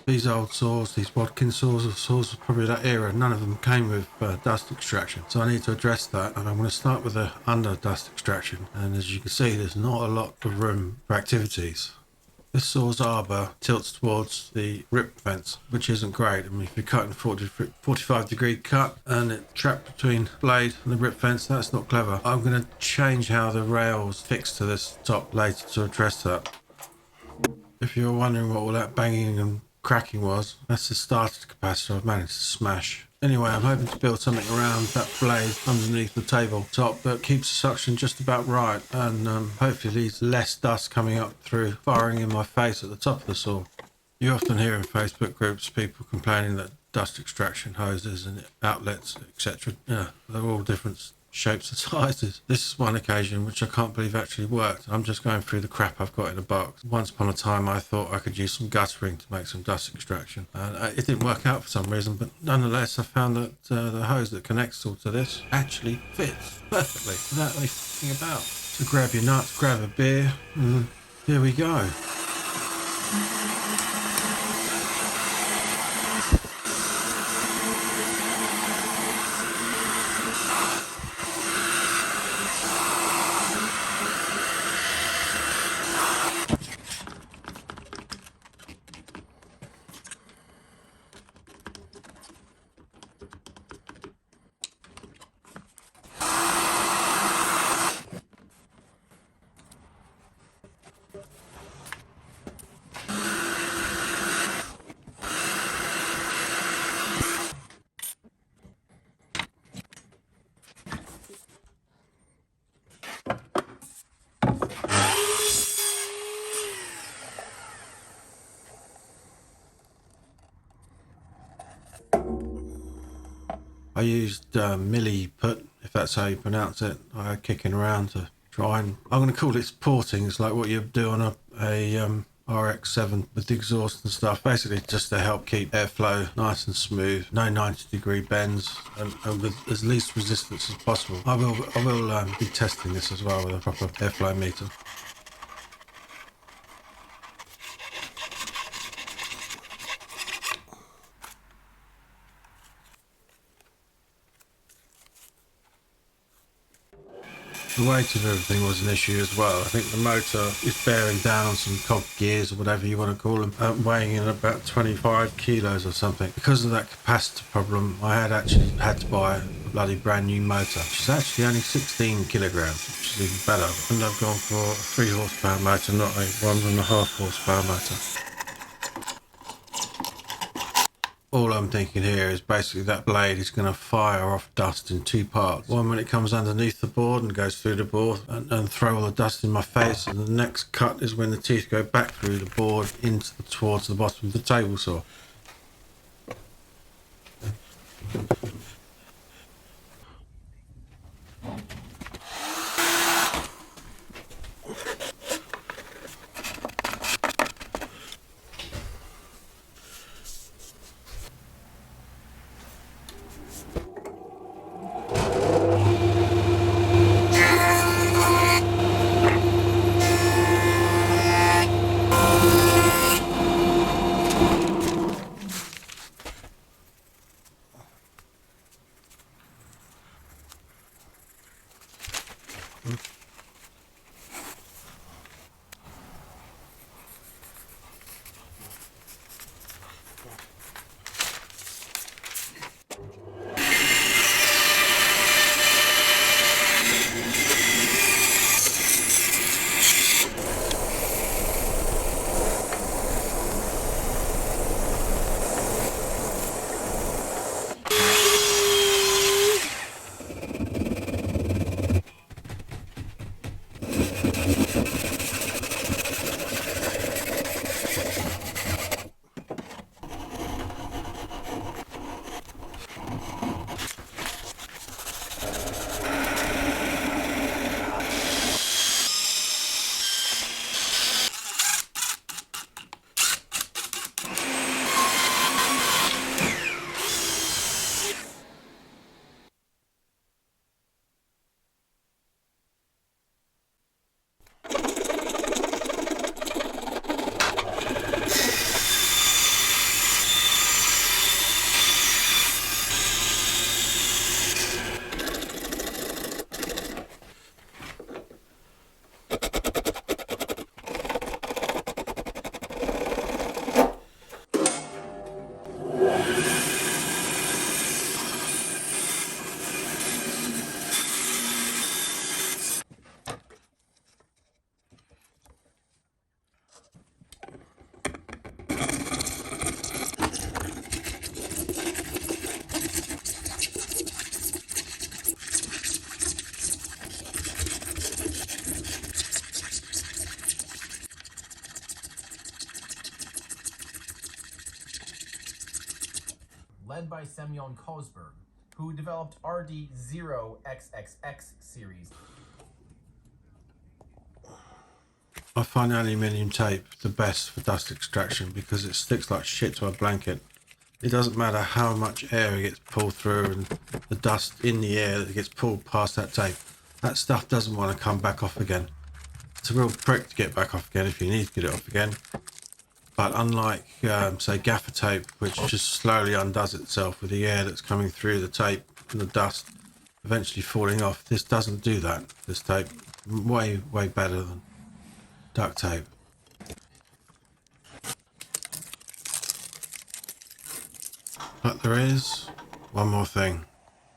these old saws, these Wadkin saws or saws of probably that era, none of them came with dust extraction. So I need to address that, and I'm going to start with the under dust extraction. And as you can see, there's not a lot of room for activities. This saw's arbor tilts towards the rip fence, which isn't great. I mean, if you're cutting 45-degree cut and it's trapped between blade and the rip fence, that's not clever. I'm going to change how the rails fix to this top later to address that. If you're wondering what all that banging and cracking was, that's the starter capacitor I've managed to smash. Anyway, I'm hoping to build something around that blade underneath the tabletop that keeps the suction just about right, and hopefully leaves less dust coming up through firing in my face at the top of the saw. You often hear in Facebook groups people complaining that dust extraction hoses and outlets, etc., they're all different shapes and sizes. This is one occasion which I can't believe actually worked. I'm just going through the crap I've got in a box. Once upon a time I thought I could use some guttering to make some dust extraction, and it didn't work out for some reason, but nonetheless I found that the hose that connects all to this actually fits perfectly without me f***ing about. So grab your nuts, grab a beer, and here we go. I used milli put, if that's how you pronounce it. I had kicking around to try and, I'm going to call it porting. It's like what you do on a RX-7 with the exhaust and stuff. Basically just to help keep airflow nice and smooth, no 90-degree bends, and with as least resistance as possible. I will be testing this as well with a proper airflow meter. The weight of everything was an issue as well. I think the motor is bearing down on some cog gears or whatever you want to call them, weighing in about 25 kilos or something. Because of that capacitor problem, I had actually had to buy a bloody brand new motor, which is actually only 16 kilograms, which is even better. And I've gone for a 3 horsepower motor, not a 1.5 horsepower motor. All I'm thinking here is basically that blade is going to fire off dust in 2 parts. One when it comes underneath the board and goes through the board and throw all the dust in my face, and the next cut is when the teeth go back through the board towards the bottom of the table saw. led by Semyon Kozberg, who developed RD0XXX series. I find aluminium tape the best for dust extraction because it sticks like shit to a blanket. It doesn't matter how much air it gets pulled through and the dust in the air that gets pulled past that tape. That stuff doesn't want to come back off again. It's a real prick to get back off again if you need to get it off again. But unlike, say, gaffer tape, which just slowly undoes itself with the air that's coming through the tape and the dust eventually falling off, this doesn't do that. This tape, way better than duct tape. But there is one more thing.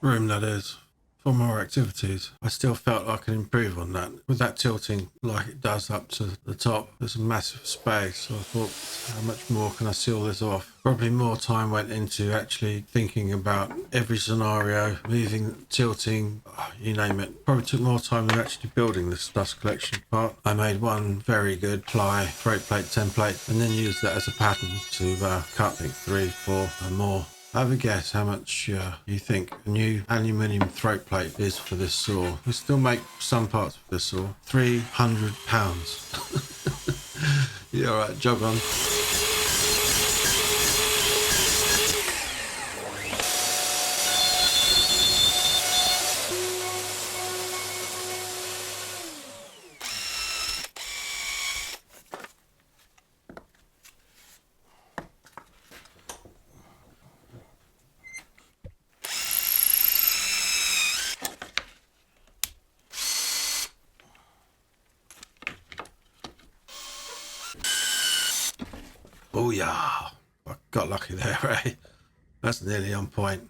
Room, that is, for more activities. I still felt I could improve on that. With that tilting like it does up to the top, there's a massive space. So I thought, how much more can I seal this off? Probably more time went into actually thinking about every scenario, moving, tilting, you name it. Probably took more time than actually building this dust collection part. I made one very good ply throat plate template and then used that as a pattern to cut, I think, 3, 4 and more. Have a guess how much you think a new aluminium throat plate is for this saw. We still make some parts of this saw. £300. Yeah, alright, jog on. Oh yeah, I got lucky there, eh? That's nearly on point.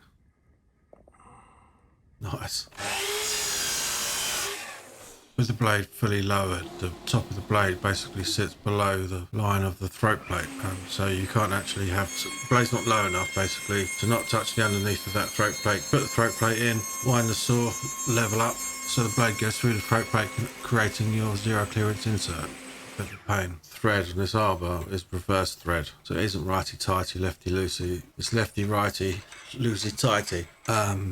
Nice. With the blade fully lowered, the top of the blade basically sits below the line of the throat plate, so you can't actually have the blade's not low enough basically to not touch the underneath of that throat plate. Put the throat plate in, wind the saw, level up so the blade goes through the throat plate, creating your zero clearance insert. Bit of a pain. Thread on this arbor is reverse thread, so it isn't righty tighty, lefty loosey. It's lefty righty, loosey tighty.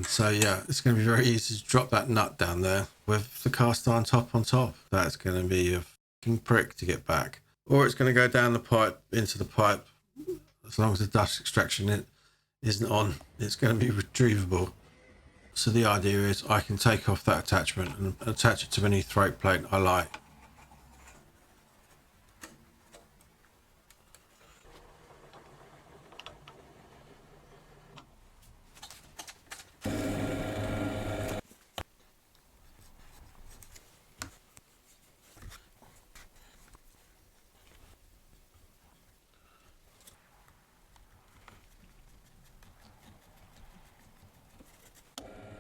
So yeah, it's going to be very easy to drop that nut down there with the cast iron top on top. That's going to be a fucking prick to get back, or it's going to go down the pipe into the pipe. As long as the dust extraction isn't on, it's going to be retrievable. So the idea is I can take off that attachment and attach it to any throat plate I like.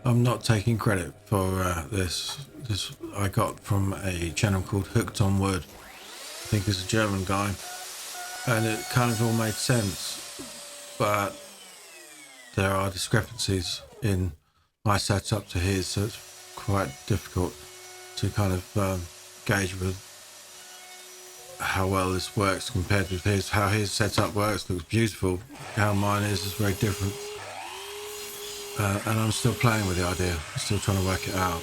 I'm not taking credit for this. This I got from a channel called Hooked on Wood. I think he's a German guy, and it kind of all made sense. But there are discrepancies in my setup to his, so it's quite difficult to kind of gauge with how well this works compared with his. How his setup works looks beautiful. How mine is very different. And I'm still playing with the idea. I'm still trying to work it out.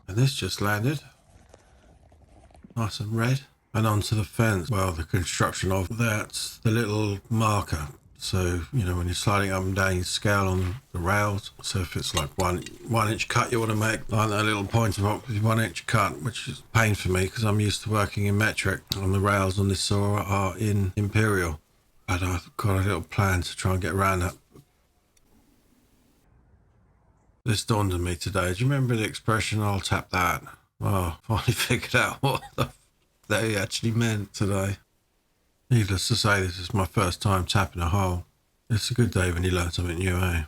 And this just landed. Nice and red. And onto the fence. Well, the construction of that's the little marker. So, you know, when you're sliding up and down, you scale on the rails. So if it's like one inch cut you want to make, like that little pointer box with 1 inch cut, which is pain for me because I'm used to working in metric. And the rails on this saw are in imperial. But I've got a little plan to try and get around that. This dawned on me today. Do you remember the expression, I'll tap that? Oh, finally figured out what they actually meant today. Needless to say, this is my first time tapping a hole. It's a good day when you learn something new, eh?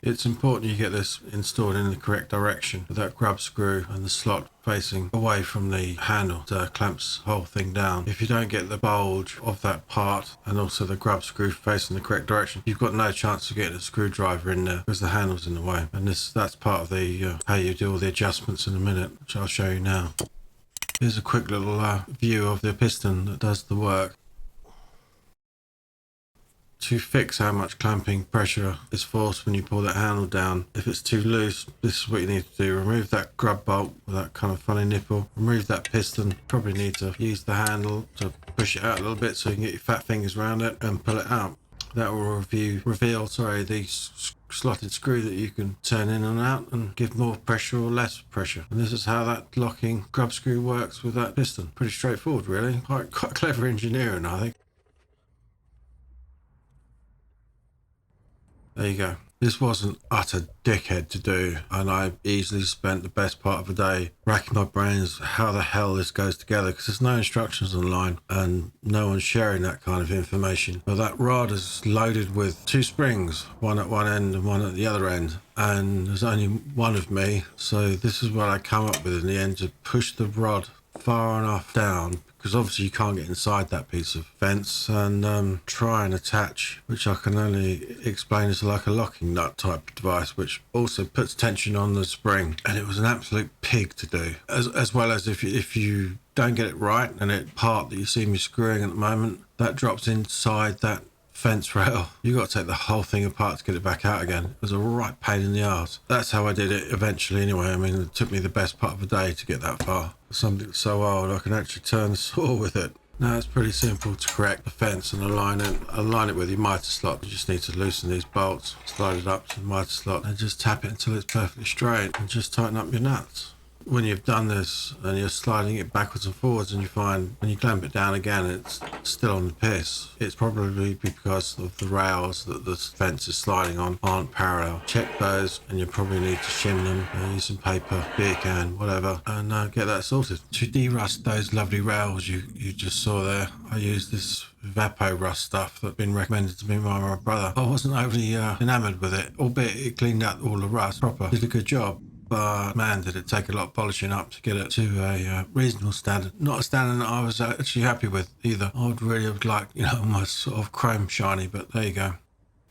It's important you get this installed in the correct direction with that grub screw and the slot facing away from the handle that clamps the whole thing down. If you don't get the bulge of that part and also the grub screw facing the correct direction, you've got no chance of getting a screwdriver in there because the handle's in the way. And that's part of the how you do all the adjustments in a minute, which I'll show you now. Here's a quick little view of the piston that does the work. To fix how much clamping pressure is forced when you pull that handle down, if it's too loose, this is what you need to do. Remove that grub bolt with that kind of funny nipple, remove that piston. Probably need to use the handle to push it out a little bit so you can get your fat fingers around it and pull it out. That will reveal the slotted screw that you can turn in and out and give more pressure or less pressure. And this is how that locking grub screw works with that piston. Pretty straightforward, really. Quite clever engineering, I think. There you go. This wasn't utter dickhead to do, and I easily spent the best part of a day racking my brains how the hell this goes together, because there's no instructions online and no one's sharing that kind of information. But that rod is loaded with 2 springs, one at one end and one at the other end, and there's only one of me, so this is what I come up with in the end, to push the rod far enough down, because obviously you can't get inside that piece of fence, and try and attach, which I can only explain as like a locking nut type device, which also puts tension on the spring. And it was an absolute pig to do, as well as if you don't get it right, and it part that you see me screwing at the moment, that drops inside that fence rail. You got to take the whole thing apart to get it back out again. It was a right pain in the arse. That's how I did it eventually anyway. I mean, it took me the best part of a day to get that far. Something so old I can actually turn the saw with it. Now it's pretty simple to correct the fence and align it with your mitre slot. You just need to loosen these bolts, slide it up to the mitre slot, and just tap it until it's perfectly straight, and just tighten up your nuts. When you've done this and you're sliding it backwards and forwards, and you find when you clamp it down again it's still on the piss, it's probably because of the rails that the fence is sliding on aren't parallel. Check those, and you probably need to shim them, use some paper, beer can, whatever, and get that sorted. To de-rust those lovely rails you just saw there, I used this Vapo rust stuff that's been recommended to me by my brother. I wasn't overly enamoured with it, albeit it cleaned out all the rust proper, did a good job. But man, did it take a lot of polishing up to get it to a reasonable standard. Not a standard that I was actually happy with either. I would really have liked, my sort of chrome shiny, but there you go.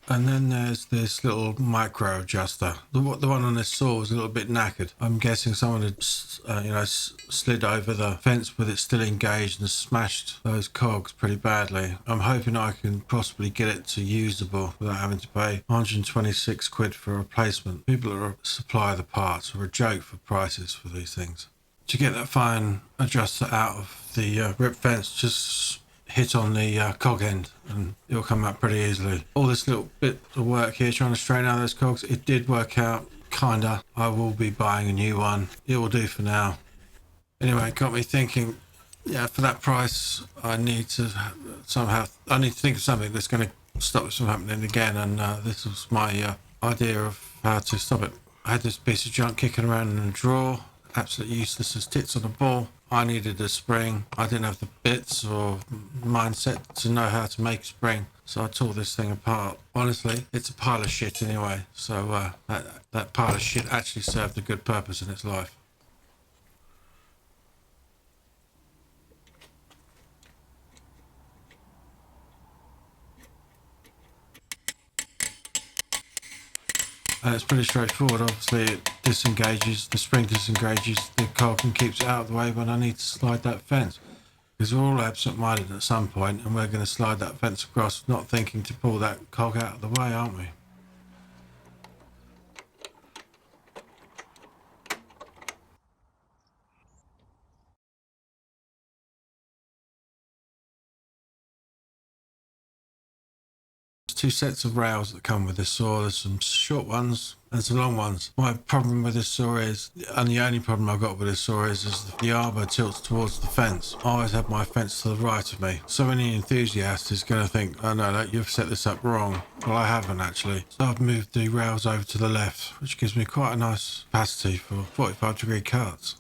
And then there's this little micro adjuster. The one on this saw was a little bit knackered. I'm guessing someone had, slid over the fence with it still engaged and smashed those cogs pretty badly. I'm hoping I can possibly get it to usable without having to pay 126 quid for a replacement. People that supply the parts are a joke for prices for these things. To get that fine adjuster out of the ripped fence, just hit on the cog end and it'll come out pretty easily. All this little bit of work here trying to straighten out those cogs, it did work out, kinda. I will be buying a new one. It will do for now. Anyway, it got me thinking, for that price I need to think of something that's going to stop this from happening again, and this was my idea of how to stop it. I had this piece of junk kicking around in a drawer, absolutely useless as tits on a ball. I needed a spring. I didn't have the bits or mindset to know how to make a spring, so I tore this thing apart. Honestly, it's a pile of shit anyway, so that pile of shit actually served a good purpose in its life. It's pretty straightforward. Obviously it disengages, the spring disengages the cog and keeps it out of the way when I need to slide that fence. Because we're all absent-minded at some point, and we're going to slide that fence across not thinking to pull that cog out of the way, aren't we? Two sets of rails that come with this saw. There's some short ones and some long ones. My problem with this saw is, and the only problem I've got with this saw is the arbor tilts towards the fence. I always have my fence to the right of me. So any enthusiast is going to think, oh no, you've set this up wrong. Well, I haven't actually. So I've moved the rails over to the left, which gives me quite a nice capacity for 45-degree cuts.